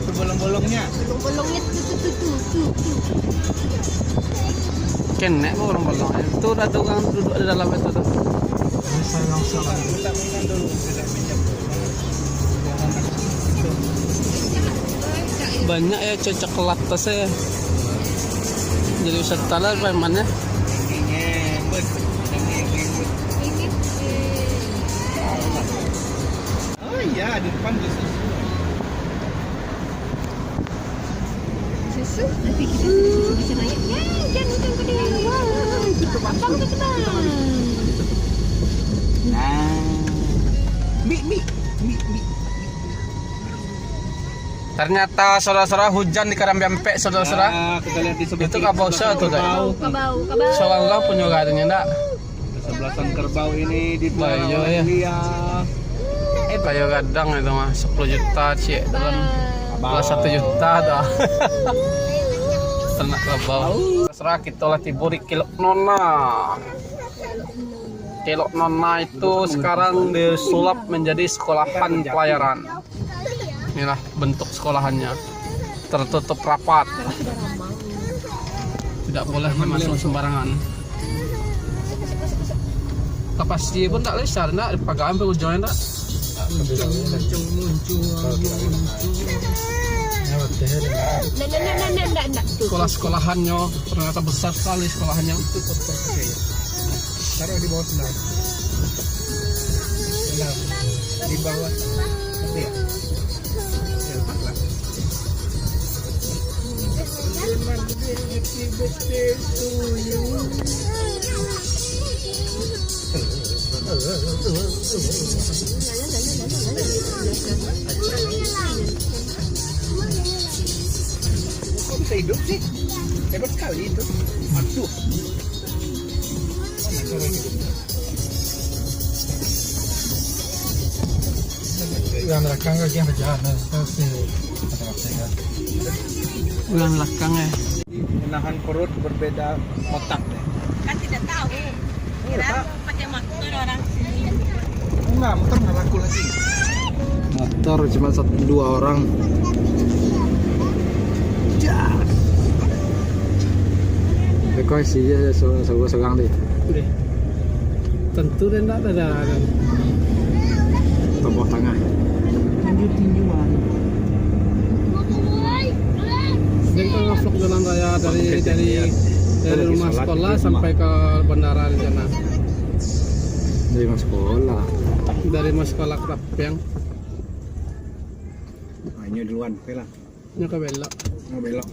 Tuh bolong-bolongnya. Bolong-bolongnya tuh. Kenek kok orang bolong. Itu ada tukang duduk di dalam itu tuh. Saya langsung minta mainan dulu, tidak minjem. Banyak ya cocok latas ya. Jadi wisata lah mainannya. Ngebut, ngebut. Ini Oh iya, di depan ada susu. susu. Nanti kita bisa naik. Ya, jangan ke dia. Wah, gitu abang ke teman. Nah, mi. Ternyata saudara-saudara hujan di Karambempe saudara-saudara. Nah, kita lihat di sebelah Itu kiri, kabau sebelah tuh, kerbau. Kabau. Soalnya punya katanya enggak. Sebelasan kerbau ini di Bayo, ya. dia. Kayak kadang itu mah 10 juta sih. Plus 1 juta dah. Ternak kabau. Terserah kita lah tiburi kilo nona. Kilo nona itu sekarang disulap menjadi sekolahan pelayaran. Inilah bentuk sekolahannya. Tertutup rapat. Tidak boleh masuk sembarangan. Kapasiti pun tak lesar, nak pakai sampai ujungnya tak. Enggak. Sekolah-sekolahannya ternyata besar sekali sekolahannya. Taruh di bawah senar. Di bawah. Nanti ya. Ya, letaklah. Happy birthday to you. Kok bisa hidup sih? Hebat sekali itu. Aduh. Mana cara hidupnya? Yang belakang lagi yang berjalan, pasti kata-kata. Ulang belakang ya. Menahan perut berbeda otak deh. Kan tidak tahu. Kira pakai motor orang sini. Enggak, motor nggak laku lagi. Motor cuma 1-2 orang. Kau sih ya segang deh. Tentu dan tak ada. Tembok tengah. Tinju-tinjuan. Dan kalau ngevlog jalan raya dari rumah sekolah sampai ke bandara di sana. Dari rumah sekolah. Dari rumah sekolah ke Tapeng. Nah, ini duluan, pelak. Nya ke belok. Mau belok.